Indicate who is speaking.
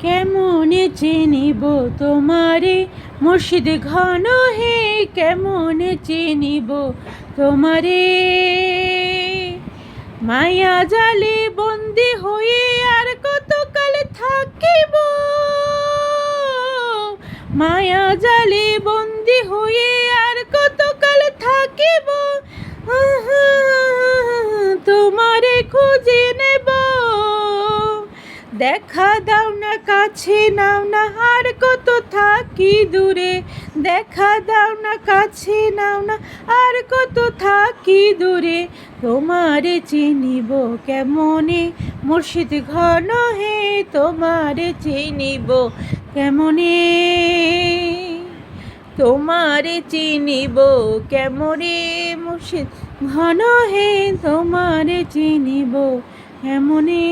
Speaker 1: কেমনে চিনিব তোমারে মুর্শিদ ঘন হে, কেমনে চিনিব তোমারে। মায়া জালে বন্দি হয়ে আর কতকাল থাকিব, মায়া জালে বন্দি হয়ে আর কতকাল থাকিব। তোমারে খুঁজে নেব, দেখা দাও না কাছে নাও না, আর কত থাকি দূরে। দেখা দাও না কাছে নাও না, আর কত থাকি দূরে। তোমারে চিনিব কেমনে মুর্শিদ ঘন হে, তোমারে চিনিব কেমনে, তোমারে চিনিব কেমনে মুর্শিদ ঘন হে, তোমারে চিনিব কেমনে।